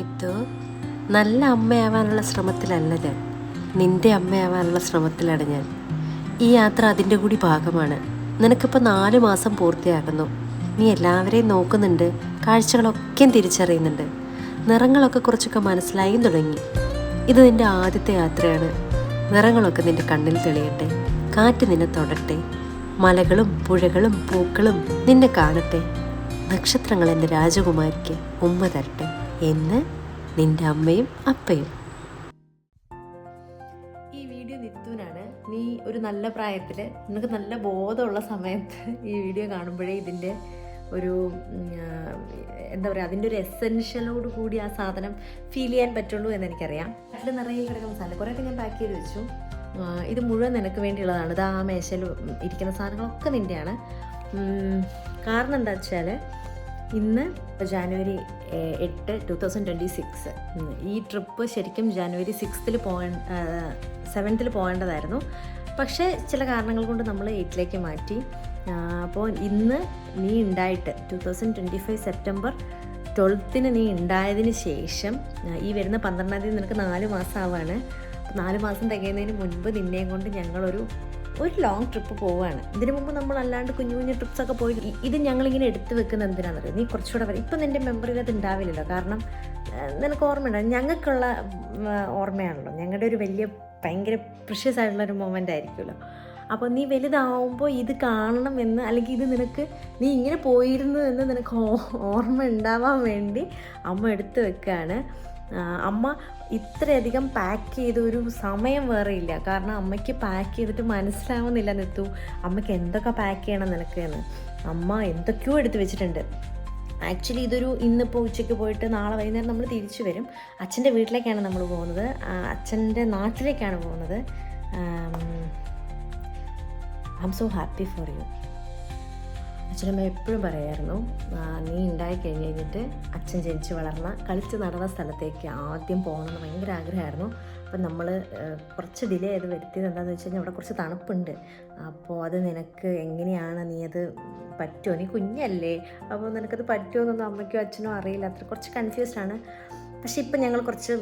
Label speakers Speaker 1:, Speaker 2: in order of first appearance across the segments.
Speaker 1: നിത്തു, നല്ല അമ്മയാവാനുള്ള ശ്രമത്തിലല്ല ഞാൻ, നിൻ്റെ അമ്മയാവാനുള്ള ശ്രമത്തിലാണ് ഞാൻ. ഈ യാത്ര അതിൻ്റെ കൂടി ഭാഗമാണ്. നിനക്കിപ്പോൾ 4 മാസം പൂർത്തിയാകുന്നു. നീ എല്ലാവരെയും നോക്കുന്നുണ്ട്, കാഴ്ചകളൊക്കെ തിരിച്ചറിയുന്നുണ്ട്, നിറങ്ങളൊക്കെ കുറച്ചൊക്കെ മനസ്സിലായും തുടങ്ങി. ഇത് നിൻ്റെ ആദ്യത്തെ യാത്രയാണ്. നിറങ്ങളൊക്കെ നിൻ്റെ കണ്ണിൽ തെളിയട്ടെ, കാറ്റ് നിന്നെ തൊടട്ടെ, മലകളും പുഴകളും പൂക്കളും നിന്നെ കാണട്ടെ, നക്ഷത്രങ്ങൾ എൻ്റെ രാജകുമാരിക്ക് ഉമ്മ തരട്ടെ എന്ന് നിൻ്റെ അമ്മയും അപ്പയും.
Speaker 2: ഈ വീഡിയോ നിത്തുവിനാണ്. നീ ഒരു നല്ല പ്രായത്തിൽ, നിനക്ക് നല്ല ബോധമുള്ള സമയത്ത് ഈ വീഡിയോ കാണുമ്പോഴേ ഇതിൻ്റെ ഒരു എന്താ പറയുക, അതിൻ്റെ ഒരു എസെൻഷ്യലോട് കൂടി ആ സാധനം ഫീൽ ചെയ്യാൻ പറ്റുള്ളൂ എന്നെനിക്കറിയാം. അതിൽ നിറയെ കിടക്കുന്ന സാധനം കുറേയൊക്കെ ഞാൻ പാക്ക് ചെയ്ത് വെച്ചു. ഇത് മുഴുവൻ നിനക്ക് വേണ്ടിയുള്ളതാണ്. ഇത് ആ മേശയിൽ ഇരിക്കുന്ന സാധനങ്ങളൊക്കെ നിൻ്റെയാണ്. കാരണം എന്താ വെച്ചാൽ ഇന്ന് ജാനുവരി 8, 2026. ഈ ട്രിപ്പ് ശരിക്കും ജാനുവരി 7th പോകേണ്ടതായിരുന്നു. പക്ഷേ ചില കാരണങ്ങൾ കൊണ്ട് നമ്മൾ 8ലേക്ക് മാറ്റി. അപ്പോൾ ഇന്ന് നീ ഉണ്ടായിട്ട് 2025 സെപ്റ്റംബർ 12 നീ ഉണ്ടായതിന് ശേഷം ഈ വരുന്ന 12-ാം തീയതി നിനക്ക് 4 മാസം ആവാണ്. 4 മാസം തികയുന്നതിന് മുൻപ് നിന്നെയും കൊണ്ട് ഞങ്ങളൊരു ലോങ് ട്രിപ്പ് പോവുകയാണ്. ഇതിനു മുമ്പ് നമ്മൾ അല്ലാണ്ട് കുഞ്ഞു കുഞ്ഞു ട്രിപ്സൊക്കെ പോയി. ഇത് ഞങ്ങളിങ്ങനെ എടുത്ത് വെക്കുന്ന എന്തിനാണെന്നറിയാം, നീ കുറച്ചുകൂടെ വരും. ഇപ്പം നിൻ്റെ മെമ്മറിയിൽ അത് ഉണ്ടാവില്ലല്ലോ, കാരണം നിനക്ക് ഓർമ്മയുണ്ടാവും. ഞങ്ങൾക്കുള്ള ഓർമ്മയാണല്ലോ, ഞങ്ങളുടെ ഒരു വലിയ ഭയങ്കര പ്രഷ്യസ് ആയിട്ടുള്ളൊരു മൊമെൻ്റ് ആയിരിക്കുമല്ലോ. അപ്പോൾ നീ വലുതാവുമ്പോൾ ഇത് കാണണം എന്ന്, അല്ലെങ്കിൽ ഇത് നിനക്ക് നീ ഇങ്ങനെ പോയിരുന്നു എന്ന് നിനക്ക് ഓർമ്മ ഉണ്ടാവാൻ വേണ്ടി അമ്മ എടുത്ത് വെക്കുകയാണ്. അമ്മ ഇത്രയധികം പാക്ക് ചെയ്തൊരു സമയം വേറെ ഇല്ല. കാരണം അമ്മയ്ക്ക് പാക്ക് ചെയ്തിട്ട് മനസ്സിലാവുന്നില്ല നിത്തു, അമ്മയ്ക്ക് എന്തൊക്കെ പാക്ക് ചെയ്യണം നിനക്ക് എന്ന്. അമ്മ എന്തൊക്കെയോ എടുത്ത് വെച്ചിട്ടുണ്ട്. ആക്ച്വലി ഇതൊരു ഇന്നിപ്പോൾ ഉച്ചയ്ക്ക് പോയിട്ട് നാളെ വൈകുന്നേരം നമ്മൾ തിരിച്ചു വരും. അച്ഛൻ്റെ വീട്ടിലേക്കാണ് നമ്മൾ പോകുന്നത്, അച്ഛൻ്റെ നാട്ടിലേക്കാണ് പോകുന്നത്. I M so happy for you. അച്ഛനമ്മ എപ്പോഴും പറയായിരുന്നു, നീ ഉണ്ടായി കഴിഞ്ഞിട്ട് അച്ഛൻ ജനിച്ച് വളർന്ന കളിച്ച് നടന്ന സ്ഥലത്തേക്ക് ആദ്യം പോകണമെന്ന് ഭയങ്കര ആഗ്രഹമായിരുന്നു. അപ്പം നമ്മൾ കുറച്ച് ഡിലേ ചെയ്ത് വരുത്തിയത് എന്താണെന്ന് വെച്ച് കഴിഞ്ഞാൽ അവിടെ കുറച്ച് തണുപ്പുണ്ട്. അപ്പോൾ അത് നിനക്ക് എങ്ങനെയാണ്, നീ അത് പറ്റുമോ, നീ കുഞ്ഞല്ലേ, അപ്പോൾ നിനക്കത് പറ്റുമോ എന്നൊന്നും അമ്മയ്ക്കോ അച്ഛനോ അറിയില്ല. അത്ര കുറച്ച് കൺഫ്യൂസ്ഡാണ്. പക്ഷെ ഇപ്പം ഞങ്ങൾ കുറച്ച്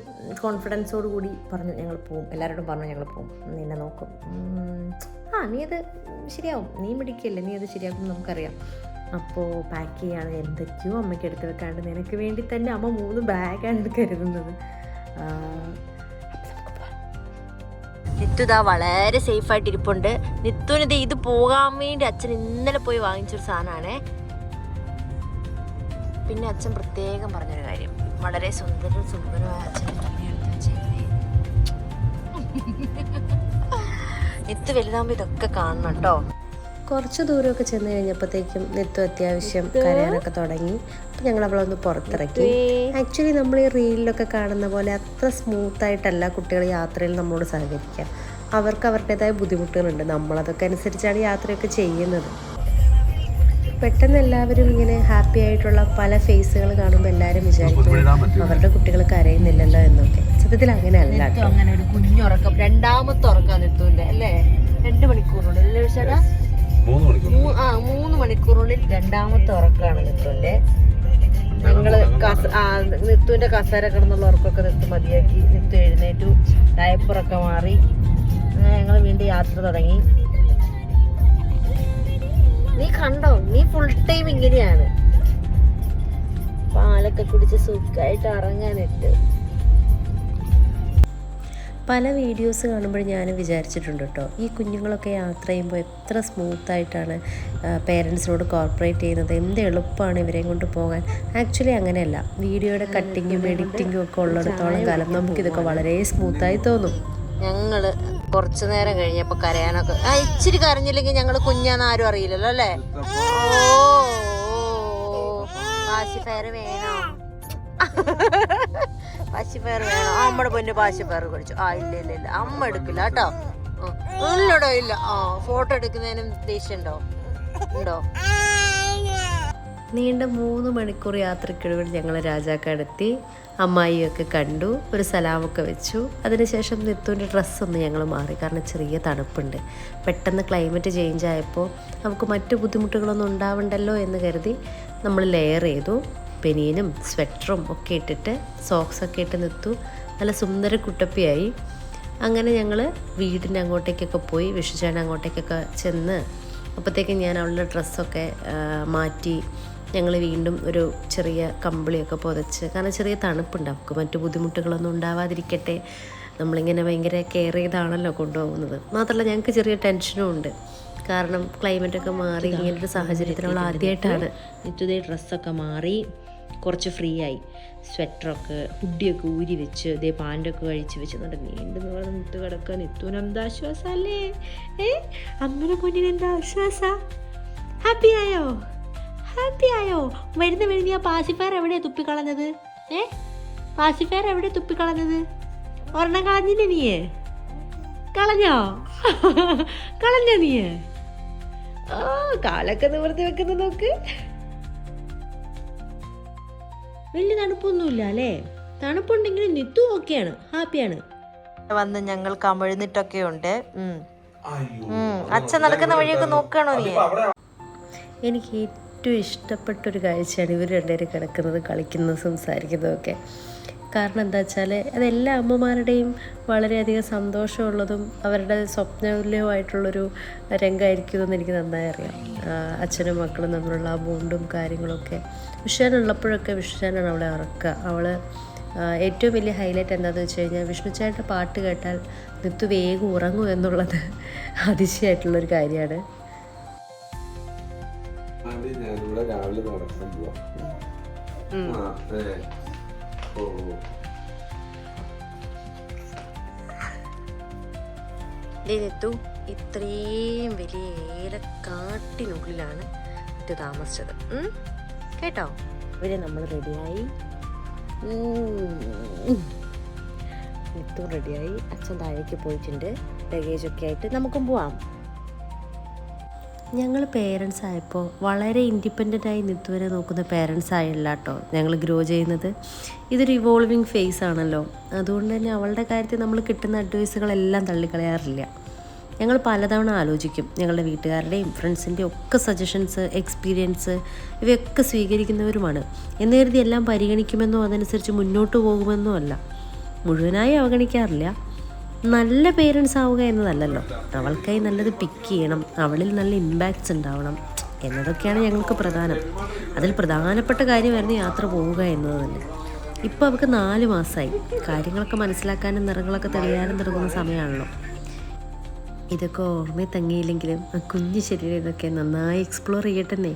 Speaker 2: കോൺഫിഡൻസോട് കൂടി പറഞ്ഞു ഞങ്ങൾ പോവും, എല്ലാവരോടും പറഞ്ഞു ഞങ്ങൾ പോവും, നിന്നെ നോക്കും, നീ അത് ശരിയാവും, നീ മിടിക്കല്ലേ, നീ അത് ശരിയാക്കും നമുക്കറിയാം. അപ്പോൾ പാക്ക് ചെയ്യാണ്. എന്തൊക്കെയോ അമ്മയ്ക്ക് എടുത്ത് വെക്കാണ്ട് നിനക്ക് വേണ്ടി തന്നെ അമ്മ 3 ബാഗാണ് കരുതുന്നത്.
Speaker 1: നിത്തു വളരെ സേഫായിട്ട് ഇരിപ്പുണ്ട്. നിത്തുവിന് ഇത് പോകാൻ വേണ്ടി അച്ഛൻ ഇന്നലെ പോയി വാങ്ങിച്ചൊരു സാധനമാണേ. പിന്നെ അച്ഛൻ പ്രത്യേകം പറഞ്ഞൊരു കാര്യം, വളരെ സുന്ദരമായ അച്ഛൻ നിത്തു വലുതാകുമ്പോൾ ഇതൊക്കെ കാണണം കേട്ടോ. കുറച്ച് ദൂരമൊക്കെ ചെന്ന് കഴിഞ്ഞപ്പോഴത്തേക്കും നിത്തു അത്യാവശ്യം കരയാനൊക്കെ തുടങ്ങി. അപ്പം ഞങ്ങൾ അവളൊന്ന് പുറത്തിറക്കി. ആക്ച്വലി നമ്മൾ ഈ റീലിലൊക്കെ കാണുന്ന പോലെ അത്ര സ്മൂത്തായിട്ടല്ല കുട്ടികൾ യാത്രയിൽ നമ്മളോട് സഹകരിക്കുക. അവർക്ക് അവരുടേതായ ബുദ്ധിമുട്ടുകളുണ്ട്. നമ്മളതൊക്കെ അനുസരിച്ചാണ് യാത്രയൊക്കെ ചെയ്യുന്നത്. പെട്ടെന്ന് എല്ലാവരും ഇങ്ങനെ ഹാപ്പി ആയിട്ടുള്ള പല ഫേസുകൾ കാണുമ്പോൾ എല്ലാവരും വിചാരിക്കും അവരുടെ കുട്ടികൾ കരയുന്നില്ലല്ലോ എന്നൊക്കെ. സത്യത്തിൽ അങ്ങനെ അല്ല.
Speaker 2: അങ്ങനെ ഒരു കുഞ്ഞുറക്കം, 2ാമത്തെ ഉറക്കം നിത്തുവിൻ്റെ അല്ലേ? 2 മണിക്കൂറുണ്ട് അല്ലേ ചേട്ടാ? 3 മണിക്കൂറുള്ളിൽ 2ാമത്തെ ഉറക്കമാണ് നിത്തുവിൻ്റെ. ഞങ്ങള് നിത്തുവിൻ്റെ കസേര കിടന്നുള്ള ഉറക്കമൊക്കെ നിത്തു മതിയാക്കി. നിത്തു എഴുന്നേറ്റു, ഡയപ്പറൊക്കെ മാറി, ഞങ്ങൾ വീണ്ടും യാത്ര തുടങ്ങി. നീ കണ്ടോ, നീ ഫുൾ ടൈം ഇങ്ങനെയാണ്, പാലൊക്കെ കുടിച്ച് സുഖമായിട്ട് ഇറങ്ങാനിട്ട്.
Speaker 1: പല വീഡിയോസ് കാണുമ്പോൾ ഞാൻ വിചാരിച്ചിട്ടുണ്ട് കേട്ടോ, ഈ കുഞ്ഞുങ്ങളൊക്കെ യാത്ര ചെയ്യുമ്പോൾ എത്ര സ്മൂത്തായിട്ടാണ് പേരൻസിനോട് കോർപ്പറേറ്റ് ചെയ്യുന്നത്, എന്ത് എളുപ്പമാണ് ഇവരെയും കൊണ്ട് പോകാൻ. ആക്ച്വലി അങ്ങനെയല്ല. വീഡിയോയുടെ കട്ടിങ്ങും എഡിറ്റിങ്ങും ഒക്കെ ഉള്ളിടത്തോളം കാലം നമുക്കിതൊക്കെ വളരെ സ്മൂത്തായി തോന്നും.
Speaker 2: ഞങ്ങൾ കുറച്ചു നേരം കഴിഞ്ഞപ്പോൾ കരയാനൊക്കെ, ഇച്ചിരി കരഞ്ഞില്ലെങ്കിൽ ഞങ്ങൾ കുഞ്ഞാന്ന് ആരും അറിയില്ലല്ലോ അല്ലേ? പാശിഫയർ വേണോ, പാശിഫയർ വേണോ? അമ്മയുടെ പൊന്ന് പാശിഫയർ കുടിച്ചു. ഇല്ല അമ്മ എടുക്കില്ല കേട്ടോ. ഇല്ലടോ ഇല്ല. ഫോട്ടോ എടുക്കുന്നതിനും ദേഷ്യമുണ്ടോ? ഉണ്ടോ?
Speaker 1: നീണ്ട 3 മണിക്കൂർ യാത്രയ്ക്കൊടുവിൽ ഞങ്ങൾ രാജാക്കാടെത്തി. അമ്മായിയൊക്കെ കണ്ടു, ഒരു സലാമൊക്കെ വെച്ചു. അതിനുശേഷം നിത്തുവിൻ്റെ ഡ്രസ്സൊന്ന് ഞങ്ങൾ മാറി, കാരണം ചെറിയ തണുപ്പുണ്ട്. പെട്ടെന്ന് ക്ലൈമറ്റ് ചേഞ്ച് ആയപ്പോൾ നമുക്ക് മറ്റു ബുദ്ധിമുട്ടുകളൊന്നും ഉണ്ടാവണ്ടല്ലോ എന്ന് കരുതി നമ്മൾ ലെയർ ചെയ്തു. ബനിയനും സ്വെറ്ററും ഒക്കെ ഇട്ടിട്ട് സോക്സൊക്കെ ഇട്ട് നിർത്തു നല്ല സുന്ദര കുട്ടപ്പിയായി. അങ്ങനെ ഞങ്ങൾ വീടിൻ്റെ അങ്ങോട്ടേക്കൊക്കെ പോയി വിഷുചേട്ടൻ അങ്ങോട്ടേക്കൊക്കെ ചെന്ന് അപ്പോഴത്തേക്കും ഞാൻ അവളുടെ ഡ്രസ്സൊക്കെ മാറ്റി ഞങ്ങൾ വീണ്ടും ഒരു ചെറിയ കമ്പിളിയൊക്കെ പുതച്ച്, കാരണം ചെറിയ തണുപ്പുണ്ട് അവൾക്ക്, മറ്റു ബുദ്ധിമുട്ടുകളൊന്നും ഉണ്ടാവാതിരിക്കട്ടെ. നമ്മളിങ്ങനെ ഭയങ്കര കെയർ ചെയ്താണല്ലോ കൊണ്ടുപോകുന്നത്. മാത്രമല്ല ഞങ്ങൾക്ക് ചെറിയ ടെൻഷനും ഉണ്ട്, കാരണം ക്ലൈമറ്റൊക്കെ മാറി ഇങ്ങനൊരു സാഹചര്യത്തിൽ അവൾ ആദ്യമായിട്ടാണ്.
Speaker 2: നിത്തുതേ ഡ്രസ്സൊക്കെ മാറി കുറച്ച് ഫ്രീ ആയി, സ്വെറ്ററൊക്കെ ഹുഡിയൊക്കെ ഊരി വെച്ച് ഇതേ പാൻറ്റൊക്കെ കഴിച്ച് വെച്ച് എന്നിട്ട് നീണ്ടെന്ന് പറഞ്ഞ് നിത്ത് കിടക്കുക. നിത്തുവിന് എന്താ ആശ്വാസമല്ലേ? അമ്മയുടെ കുഞ്ഞിന് എന്താ ആശ്വാസ? ഹാപ്പി ആയോ? ഹാപ്പി ആയോ? വരുന്ന ആ പാസിഫയർ എവിടെയാണ് തുപ്പിക്കളഞ്ഞത്? പാസിഫയർ എവിടെ തുപ്പിക്കളഞ്ഞത്? ഒരെണ്ണം കളഞ്ഞില്ലേ നീയേ? കളഞ്ഞോ? കളഞ്ഞോ നീയേ? കാലൊക്കെ നിവർത്തി വെക്കുന്ന നോക്ക്. വലിയ തണുപ്പൊന്നുമില്ല അല്ലേ? തണുപ്പുണ്ടെങ്കിലും നിത്തു ഓക്കെയാണ്, ഹാപ്പിയാണ്. വന്ന് ഞങ്ങൾ കമിഴ്ന്നിട്ടൊക്കെ ഉണ്ട്. അച്ഛൻ നടക്കുന്ന വഴിയൊക്കെ നോക്കണോ നീ?
Speaker 1: എനിക്ക് ഏറ്റവും ഇഷ്ടപ്പെട്ടൊരു കാഴ്ചയാണ് ഇവർ രണ്ടുപേരും കിടക്കുന്നത്, കളിക്കുന്നത്, സംസാരിക്കുന്നതൊക്കെ. കാരണം എന്താ വെച്ചാൽ അതെല്ലാ അമ്മമാരുടെയും വളരെയധികം സന്തോഷമുള്ളതും അവരുടെ സ്വപ്നതുല്യമായിട്ടുള്ളൊരു രംഗമായിരിക്കുമെന്ന് എനിക്ക് നന്നായി അറിയാം. അച്ഛനും മക്കളും തമ്മിലുള്ള ആ ബോണ്ടും കാര്യങ്ങളൊക്കെ. വിഷുവാനുള്ളപ്പോഴൊക്കെ വിഷുവാനാണ് അവളെ ഉറക്കുക. അവൾ ഏറ്റവും വലിയ ഹൈലൈറ്റ് എന്താണെന്ന് വെച്ച് കഴിഞ്ഞാൽ വിഷ്ണുച്ചായൻ്റെ പാട്ട് കേട്ടാൽ നിത്തു വേഗം ഉറങ്ങും എന്നുള്ളത് അതിശയമായിട്ടുള്ളൊരു കാര്യമാണ്.
Speaker 3: രാവിലെ നടക്കാൻ പോവാം.
Speaker 1: നിത്തു ഇത്രയും വലിയ ഏലക്കാട്ടിനുള്ളിലാണ് ഇത് താമസിച്ചത് കേട്ടോ.
Speaker 2: ഇവരെ നമ്മൾ റെഡിയായി, നിത്തു റെഡിയായി, അച്ഛൻ താഴേക്ക് പോയിട്ടുണ്ട് ലഗേജൊക്കെ ആയിട്ട്. നമുക്കും പോവാം.
Speaker 1: ഞങ്ങൾ പേരൻസ് ആയപ്പോൾ വളരെ ഇൻഡിപെൻഡൻ്റായി നിത്തുവരെ നോക്കുന്ന പേരൻസ് ആയില്ല കേട്ടോ ഞങ്ങൾ ഗ്രോ ചെയ്യുന്നത്. ഇതൊരു ഇവോൾവിങ് ഫേസ് ആണല്ലോ, അതുകൊണ്ട് തന്നെ അവളുടെ കാര്യത്തിൽ നമ്മൾ കിട്ടുന്ന അഡ്വൈസുകളെല്ലാം തള്ളിക്കളയാറില്ല. ഞങ്ങൾ പലതവണ ആലോചിക്കും. ഞങ്ങളുടെ വീട്ടുകാരുടെയും ഫ്രണ്ട്സിൻ്റെയും ഒക്കെ സജഷൻസ്, എക്സ്പീരിയൻസ് ഇവയൊക്കെ സ്വീകരിക്കുന്നവരുമാണ്. എന്ന് കരുതി എല്ലാം പരിഗണിക്കുമെന്നോ അതനുസരിച്ച് മുന്നോട്ട് പോകുമെന്നോ അല്ല, മുഴുവനായി അവഗണിക്കാറില്ല. നല്ല പേരൻസ് ആവുക എന്നതല്ലല്ലോ, അവൾക്കായി നല്ലത് പിക്ക് ചെയ്യണം, അവളിൽ നല്ല ഇമ്പാക്ട്സ് ഉണ്ടാവണം എന്നതൊക്കെയാണ് ഞങ്ങൾക്ക് പ്രധാനം. അതിൽ പ്രധാനപ്പെട്ട കാര്യമായിരുന്നു യാത്ര പോവുക എന്നത് തന്നെ. ഇപ്പോൾ അവൾക്ക് 4 മാസമായി. കാര്യങ്ങളൊക്കെ മനസ്സിലാക്കാനും നിറങ്ങളൊക്കെ തെളിയാനും തുടങ്ങുന്ന സമയമാണല്ലോ. ഇതൊക്കെ ഓർമ്മയിൽ തങ്ങിയില്ലെങ്കിലും ആ കുഞ്ഞു ശരീരം ഇതൊക്കെ നന്നായി എക്സ്പ്ലോർ ചെയ്യട്ടെന്നേ.